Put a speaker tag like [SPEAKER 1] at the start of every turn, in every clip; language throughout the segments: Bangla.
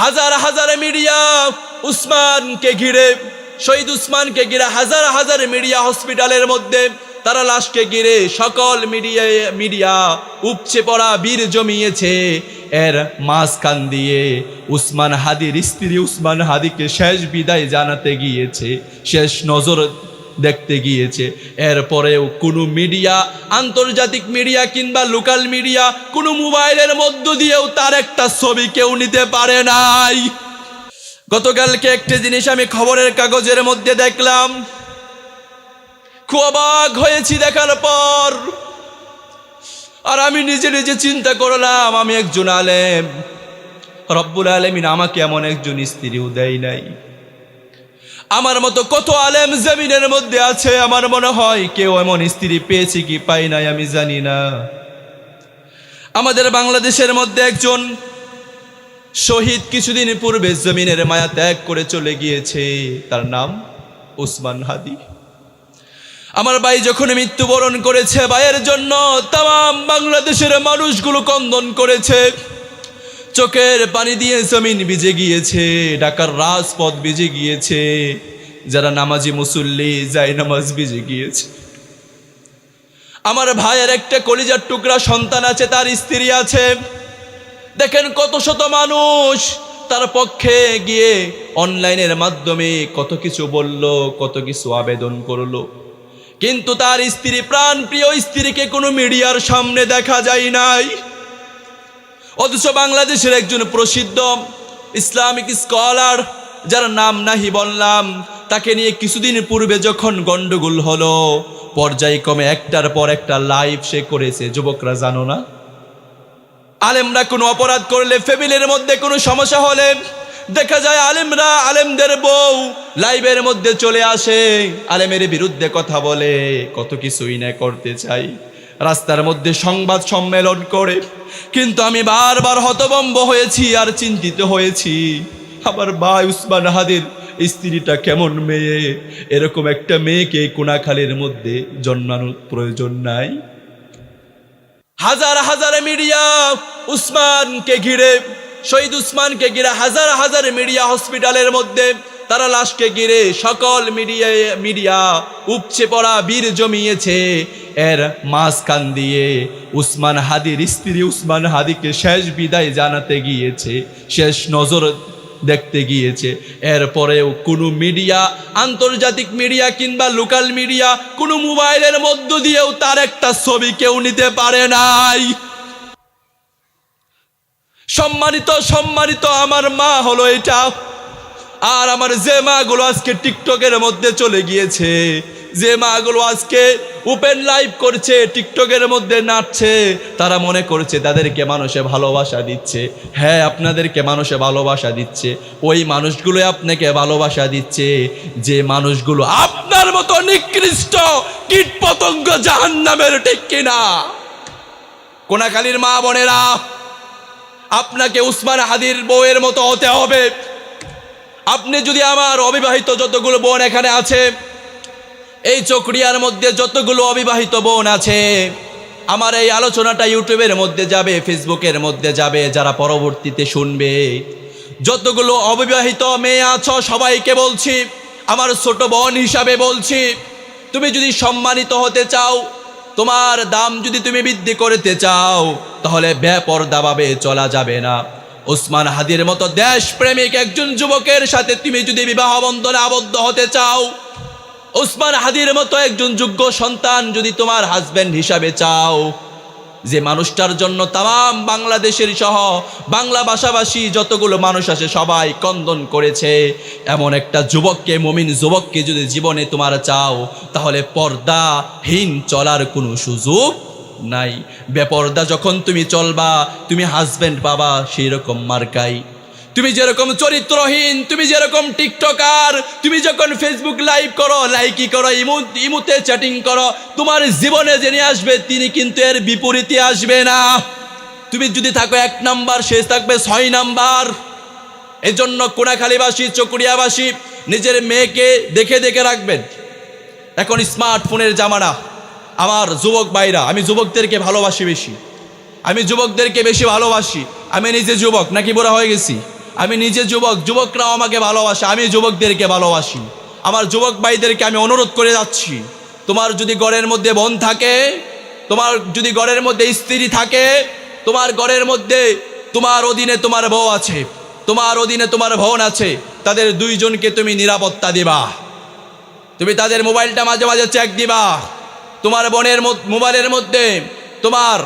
[SPEAKER 1] হাজার হাজার মিডিয়া উসমানকে ঘিরে, শহীদ উসমানকে ঘিরে হাজার হাজার মিডিয়া হসপিটালের মধ্যে তারা লাশকে ঘিরে সকল মিডিয়া উপচে পড়া বীর জমিয়েছে। এর মাঝখান দিয়ে উসমান হাদির স্ত্রী উসমান হাদিকে শেষ বিদায় জানাতে গিয়েছে, শেষ নজর দেখতে গিয়েছে। এরপরেও কোনো মিডিয়া, আন্তর্জাতিক মিডিয়া কিংবা লোকাল মিডিয়া, কোনো মোবাইলের মধ্য দিয়েও তার একটা ছবি কেউ নিতে পারে নাই। গতকালকে একটা জিনিস আমি খবরের কাগজের মধ্যে দেখলাম, খুব অবাক হয়েছি দেখার পর। আর আমি নিজে নিজে চিন্তা করলাম, আমি একজন আলেম, রব্বুল আলামিন আমাকে এমন একজন স্ত্রীও দেয় নাই। আমার মতো কত আলেম জমিনের মধ্যে আছে, আমার মনে হয় কেউ এমন স্ত্রী পেয়েছে কি পাই নাই আমি জানি না। আমাদের বাংলাদেশের মধ্যে একজন শহীদ কিছুদিন পূর্বে জমিনের মায়া ত্যাগ করে চলে গিয়েছে, তার নাম উসমান হাদি। আমার ভাই যখন মৃত্যুবরণ করেছে, ভাইয়ের জন্য তাম বাংলাদেশের মানুষগুলো ক্রন্দন করেছে, চোখের পানি দিয়ে জমিন ভিজে গিয়েছে, ঢাকার রাজপথ ভিজে গিয়েছে, যারা নামাজি মুসল্লি যায় নামাজ ভিজে গিয়েছে। আমার ভাইয়ের একটা কলিজার টুকরা সন্তান আছে, তার স্ত্রী আছে। দেখেন কত শত মানুষ তার পক্ষে গিয়ে অনলাইনের মাধ্যমে কত কিছু বলল, কত কিছু আবেদন করলো, কিন্তু তার স্ত্রী, প্রাণ প্রিয় স্ত্রীকে কোনো মিডিয়ার সামনে দেখা যায় নাই। অথচ বাংলাদেশের একজন প্রসিদ্ধ ইসলামিক স্কলার, যার নাম নাহি বললাম, তাকে নিয়ে কিছুদিন পূর্বে যখন গন্ডগোল হলো, পর্যায়ক্রমে একটার পর একটা লাইভ সে করেছে। যুবকরা জানো না, আলেমরা কোনো অপরাধ করলে, ফ্যামিলির মধ্যে কোনো সমস্যা হলে দেখা যায় আলেমরা, আলেমদের বউ লাইভের মধ্যে চলে আসে, আলেমের বিরুদ্ধে কথা বলে, কত কিছুই না করতে চাই, রাস্তার মধ্যে সংবাদ সম্মেলন করে। কিন্তু আমি বারবার হতভম্ব হয়েছি আর চিন্তিত হয়েছি, আমার ভাই উসমান হাদির স্ত্রীটা কেমন মেয়ে, এরকম একটা মেয়েকে কোনাখালীর মধ্যে জন্মানোর প্রয়োজন নাই। হাজার হাজার মিডিয়া উসমানকে ঘিরে, শহীদ উসমানকে ঘিরে হাজার হাজার মিডিয়া হসপিটালের মধ্যে তারা লাশকে ঘিরে সকল মিডিয়া উপচে পড়া বীর জমিয়েছে। এর মাঝখান দিয়ে উসমান হাদির স্ত্রী উসমান হাদিকে শেষ বিদায় জানাতে গিয়েছে, শেষ নজর দেখতে গিয়েছে। এরপরেও কোনো মিডিয়া, আন্তর্জাতিক মিডিয়া কিংবা লোকাল মিডিয়া, কোনো মোবাইলের মধ্য দিয়েও তার একটা ছবি কেউ নিতে পারে নাই। সম্মানিত সম্মানিত আমার মা হলো এটা। আর আমার যে মাগুলো আজকে টিকটকের মধ্যে চলে গিয়েছে, যে মাগুলো আজকে ওপেন লাইভ করছে, টিকটকের মধ্যে নাচছে, তারা মনে করছে তাদেরকে মানুষে ভালোবাসা দিচ্ছে। হ্যাঁ, আপনাদেরকে মানুষে ভালোবাসা দিচ্ছে, ওই মানুষগুলো আপনাকে ভালোবাসা দিচ্ছে যে মানুষগুলো আপনার মতো নিকৃষ্ট কীট পতঙ্গ জাহান্নামের, ঠিক কিনা? কোনাখালীর মা বোনেরা, আপনাকে উসমান হাদির বউয়ের মতো হতে হবে। আপনি যদি আমার অবিবাহিত যতগুলো বোন এখানে আছে, এই চকরিয়ার মধ্যে যতগুলো অবিবাহিত বোন আছে, আমার এই আলোচনাটা ইউটিউবের মধ্যে যাবে, ফেসবুকের মধ্যে যাবে, যারা পরবর্তীতে শুনবে, যতগুলো অবিবাহিত মেয়ে আছো সবাইকে বলছি, আমার ছোট বোন হিসাবে বলছি, তুমি যদি সম্মানিত হতে চাও, তোমার দাম যদি তুমি বৃদ্ধি করতে চাও, তাহলে বেপরদাভাবে চলা যাবে না। উসমান হাদির মতো দেশপ্রেমিক একজন যুবকের সাথে তুমি যদি বিবাহ বন্ধনে আবদ্ধ হতে চাও, উসমান হাদির মতো একজন যোগ্য সন্তান যদি তোমার হাজবেন্ড হিসাবে চাও, যে মানুষটার জন্য তাম বাংলাদেশের সহ বাংলা ভাষাভাষী যতগুলো মানুষ আছে সবাই ক্রন্দন করেছে, এমন একটা যুবককে, মুমিন যুবককে যদি জীবনে তোমার চাও, তাহলে পর্দাহীন চলার কোনো সুযোগ নাই। বেপর্দা যখন তুমি চলবা, তুমি হাজবেন্ড পাবা সেই রকম মার্কাই। তুমি যেরকম চরিত্রহীন, তুমি যেরকম টিকটকার, তুমি যখন ফেসবুক লাইভ করো, লাইকি করো, ইমুতে চ্যাটিং করো, তোমার জীবনে যিনি আসবে তিনি কিন্তু এর বিপরীতে আসবে না। তুমি যদি থাকো 1 নাম্বার, সে থাকবে 6 নাম্বার। এজন্য কোনাখালীবাসী, চকরিয়াবাসী নিজের মেয়েকে দেখে দেখে রাখবেন। এখন স্মার্টফোনের জামানা। আমার যুবক ভাইরা, আমি যুবকদেরকে ভালোবাসি বেশি, আমি যুবকদেরকে বেশি ভালোবাসি। আমি নিজে যুবক, নাকি বুড়া হয়ে গেছি? আমি নিজে যুবক, যুবকরাও আমাকে ভালোবাসে, আমি যুবকদেরকে ভালোবাসি। আমার যুবক ভাইদেরকে আমি অনুরোধ করে যাচ্ছি, তোমার যদি ঘরের মধ্যে বোন থাকে, তোমার যদি ঘরের মধ্যে স্ত্রী থাকে, তোমার ঘরের মধ্যে তোমার অধীনে তোমার বউ আছে, তোমার অধীনে তোমার বোন আছে, তাদের দুইজনকে তুমি নিরাপত্তা দিবা। তুমি তাদের মোবাইলটা মাঝে মাঝে চেক দিবা। তোমার বোনের মোবাইলের মধ্যে, তোমার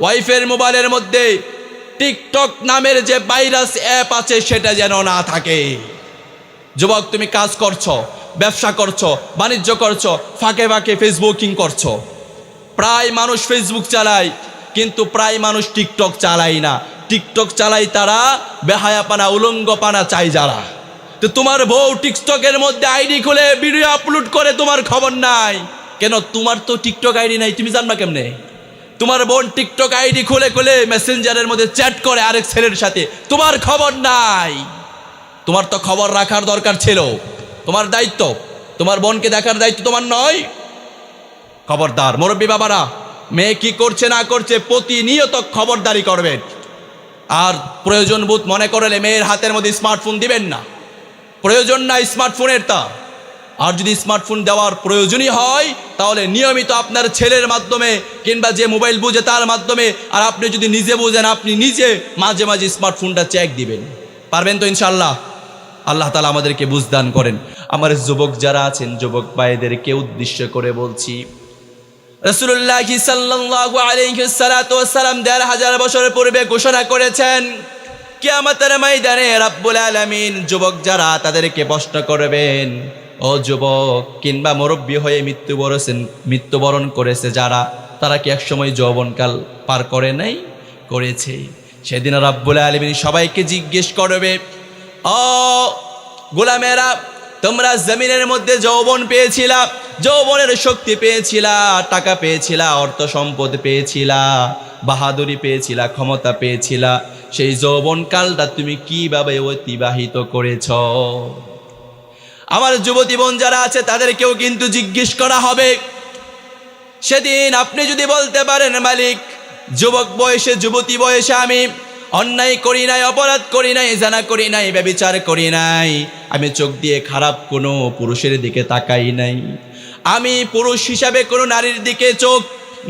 [SPEAKER 1] ওয়াইফের মোবাইলের মধ্যে টিকটক নামের যে ভাইরাস অ্যাপ আছে সেটা যেন না থাকে। যুবক, তুমি কাজ করছো, ব্যবসা করছো, বাণিজ্য করছো, ফাঁকে ফাঁকে ফেসবুকিং করছো। প্রায় মানুষ ফেসবুক চালায়, কিন্তু প্রায় মানুষ টিকটক চালায় না। টিকটক চালায় তারা বেহায়াপানা, উলঙ্গপানা চাই যারা। তো তোমার বউ টিকটকের মধ্যে আইডি খুলে ভিডিও আপলোড করে, তোমার খবর নাই কেন? তোমার তো টিকটক আইডি নাই, তুমি জানবা কেমনে? তোমার বোন টিকটক আইডি খুলে খুলে মেসেঞ্জারের মধ্যে চ্যাট করে আরেক ছেলের সাথে, তোমার খবর নাই। তোমার তো খবর রাখার দরকার ছিল, তোমার দায়িত্ব। তোমার বোনকে দেখার দায়িত্ব তোমার নয়? খবরদার মুরব্বী বাবারা, মেয়ে কি করছে না করছে প্রতিনিয়ত খবরদারি করবেন। আর প্রয়োজন বোধ মনে করলে মেয়ের হাতের মধ্যে স্মার্টফোন দিবেন না, প্রয়োজন নাই স্মার্টফোনের তা। আর যদি স্মার্টফোন দেওয়ার প্রয়োজনই হয়, তাহলে নিয়মিত আপনার ছেলের মাধ্যমে কিংবা যে মোবাইল বুঝে তার মাধ্যমে, আর আপনি যদি নিজে বুঝেন আপনি নিজে মাঝে মাঝে স্মার্টফোনটা চেক দিবেন। পারবেন তো ইনশাআল্লাহ? আল্লাহ তাআলা আমাদেরকে বুঝদান করেন। আমার যুবক যারা আছেন, যুবক ভাইদেরকে উদ্দেশ্য করে বলছি, রাসূলুল্লাহ সাল্লাল্লাহু আলাইহি ওয়াসাল্লাম ১৫০০ বছর পূর্বে ঘোষণা করেছেন, কিয়ামতের ময়দানে রাব্বুল আলামিন যুবক যারা তাদেরকে প্রশ্ন করবেন, ও যুবক কিংবা মুরব্বী হয়ে মৃত্যুবরণ করেছে যারা, তারা কি একসময় যৌবনকাল পার করে নাই? করেছে। সেদিন রাব্বুল আলামিন সবাইকে জিজ্ঞেস করবে, ও গোলামেরা, তোমরা জমিনের মধ্যে যৌবন পেয়েছিলা, যৌবনের শক্তি পেয়েছিলা, টাকা পেয়েছিলা, অর্থ সম্পদ পেয়েছিলা, বাহাদুরি পেয়েছিলা, ক্ষমতা পেয়েছিলা, সেই যৌবনকালটা তুমি কিভাবে অতিবাহিত করেছ? আমার যুবতী বোন যারা আছে তাদেরকেও কিন্তু জিজ্ঞেস করা হবে। সেদিন আপনি যদি বলতে পারেন, মালিক যুবক বয়সে, যুবতী বয়সে আমি অন্যায় করি নাই, অপরাধ করি নাই, জানা করি নাই, ব্যভিচার করি নাই, আমি চোখ দিয়ে খারাপ কোনো পুরুষের দিকে তাকাই নাই, আমি পুরুষ হিসাবে কোনো নারীর দিকে চোখ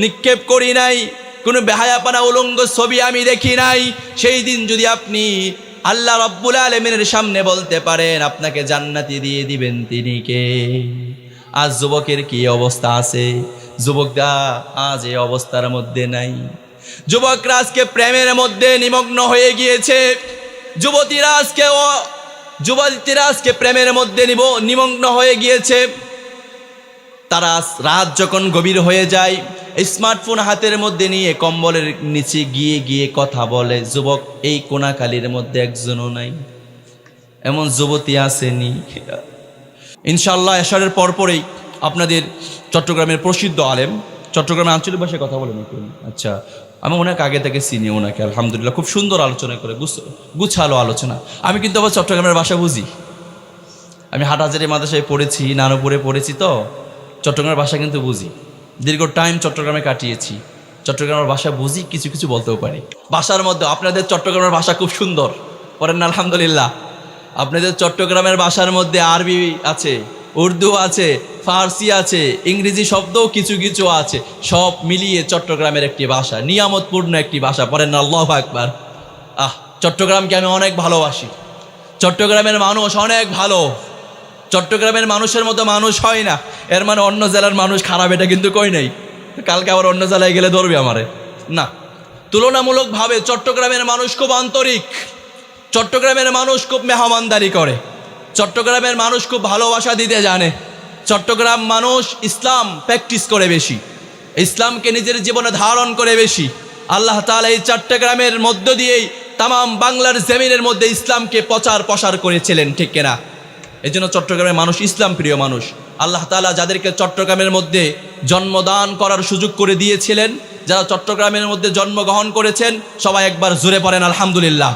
[SPEAKER 1] নিক্ষেপ করি নাই, কোনো বেহায়াপানা উলঙ্গ ছবি আমি দেখি নাই, সেই দিন যদি আপনি আল্লাহ রাব্বুল আলামিনের সামনে বলতে পারেন, আপনাকে জান্নাতি দিয়ে দিবেন তিনি কে? আজ যুবকের কি অবস্থা আছে? যুবকরা আজ এই অবস্থার মধ্যে নাই। যুবকরা আজকে প্রেমের মধ্যে নিমগ্ন হয়ে গিয়েছে। যুবতীরা আজকে প্রেমের মধ্যে নিমগ্ন হয়ে গিয়েছে। তারা রাত যখন গভীর হয়ে যায়, স্মার্টফোন হাতের মধ্যে নিয়ে কম্বলের নিচে গিয়ে গিয়ে কথা বলে। যুবক এই কোনাকালির মধ্যে একজনও নাই, এমন যুবতী আসেনি। ইনশাআল্লাহ এশারের পরপরেই আপনাদের চট্টগ্রামের প্রসিদ্ধ আলেম, চট্টগ্রামের আঞ্চলিক ভাষায় কথা বলেন। আচ্ছা, আমি ওনাকে আগে থেকে চিনি, ওনাকে আলহামদুলিল্লাহ খুব সুন্দর আলোচনা করে, গুছালো আলোচনা। আমি কিন্তু আবার চট্টগ্রামের ভাষা বুঝি। আমি হাটহাজারী মাদ্রাসায় পড়েছি, নানুপুরে পড়েছি, তো চট্টগ্রামের ভাষা কিন্তু বুঝি। দীর্ঘ টাইম চট্টগ্রামে কাটিয়েছি, চট্টগ্রামের ভাষা বুঝি, কিছু কিছু বলতেও পারি। ভাষার মধ্যে আপনাদের চট্টগ্রামের ভাষা খুব সুন্দর, পড়েন না আলহামদুলিল্লাহ। আপনাদের চট্টগ্রামের ভাষার মধ্যে আরবি আছে, উর্দু আছে, ফার্সি আছে, ইংরেজি শব্দও কিছু কিছু আছে। সব মিলিয়ে চট্টগ্রামের একটি ভাষা, নিয়ামতপূর্ণ একটি ভাষা। পড়েন না আল্লাহু আকবার। চট্টগ্রামকে আমি অনেক ভালোবাসি। চট্টগ্রামের মানুষ অনেক ভালো। চট্টগ্রামের মানুষের মতো মানুষ হয় না। এর মানে অন্য জেলার মানুষ খারাপ, এটা কিন্তু কই নাই। কালকে আবার অন্য জেলায় গেলে ধরবে আমারে না। তুলনামূলকভাবে চট্টগ্রামের মানুষ খুব আন্তরিক, চট্টগ্রামের মানুষ খুব মেহমানদারি করে, চট্টগ্রামের মানুষ খুব ভালোবাসা দিতে জানে। চট্টগ্রাম মানুষ ইসলাম প্র্যাকটিস করে বেশি, ইসলামকে নিজের জীবনে ধারণ করে বেশি। আল্লাহ তাআলা এই চট্টগ্রামের মধ্য দিয়েই তামাম বাংলার জমিনের মধ্যে ইসলামকে প্রসার করেছিলেন, ঠিক কিনা? এই জন্য চট্টগ্রামের মানুষ ইসলাম প্রিয় মানুষ। আল্লাহ তাআলা যাদেরকে চট্টগ্রামের মধ্যে জন্মদান করার সুযোগ করে দিয়েছিলেন, যারা চট্টগ্রামের মধ্যে জন্মগ্রহণ করেছেন, সবাই একবার জোরে পড়েন আলহামদুলিল্লাহ।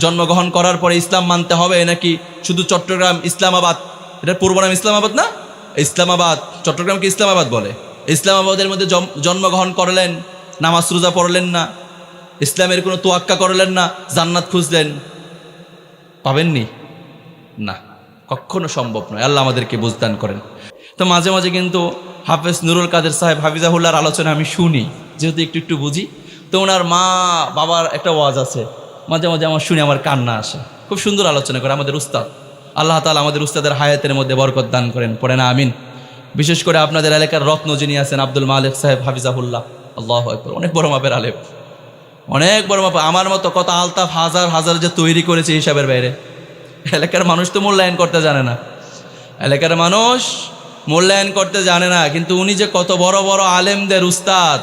[SPEAKER 1] জন্মগ্রহণ করার পরে ইসলাম মানতে হবে নাকি শুধু চট্টগ্রাম, ইসলামাবাদ, এটার পূর্ব নাম ইসলামাবাদ না? ইসলামাবাদ, চট্টগ্রামকে ইসলামাবাদ বলে। ইসলামাবাদের মধ্যে জন্মগ্রহণ করলেন, নামাজ রোজা পড়লেন না, ইসলামের কোনো তোয়াক্কা করলেন না, জান্নাত খুঁজলেন, পাবেননি? না, কখনো সম্ভব নয়। আল্লাহ আমাদেরকে বুঝদান করেন। তো মাঝে মাঝে কিন্তু হাফেজ নুরুল কাদের সাহেব হাফিজাহুল্লাহর আলোচনা আমি শুনি, যেহেতু একটু একটু বুঝি। তো ওনার মা বাবার একটা ওয়াজ আছে, মাঝে মাঝে আমার শুনে আমার কান্না আসে। খুব সুন্দর আলোচনা করে আমাদের উস্তাদ। আল্লাহ তাআলা আমাদের উস্তাদের হায়াতের মধ্যে বরকত দান করেন, পড়ে না আমিন। বিশেষ করে আপনাদের এলাকার রত্ন যিনি আছেন আব্দুল মালিক সাহেব হাফিজাহুল্লাহ, আল্লাহু আকবার, অনেক বড় মাপের আলেম, অনেক বড় মাপের। আমার মতো কত আলতাফ হাজার হাজার যে তৈরি করেছে হিসাবের বাইরে। এলাকার মানুষ তো মূল্যায়ন করতে জানে না, এলাকার মানুষ মূল্যায়ন করতে জানে না, কিন্তু উনি যে কত বড় বড় আলেমদের উস্তাদ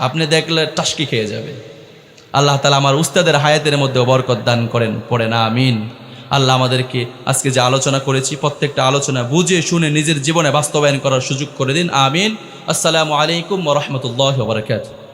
[SPEAKER 1] আপনি দেখলে টাসকি খেয়ে যাবে। আল্লাহ তাআলা আমার উস্তাদের হায়াতের মধ্যে বরকত দান করেন, পড়ে না আমিন। আল্লাহ আমাদেরকে আজকে যে আলোচনা করেছি প্রত্যেকটা আলোচনা বুঝে শুনে নিজের জীবনে বাস্তবায়ন করার সুযোগ করে দিন, আমিন। আসসালামু আলাইকুম ওয়া রাহমাতুল্লাহি ওয়া বারাকাতুহু।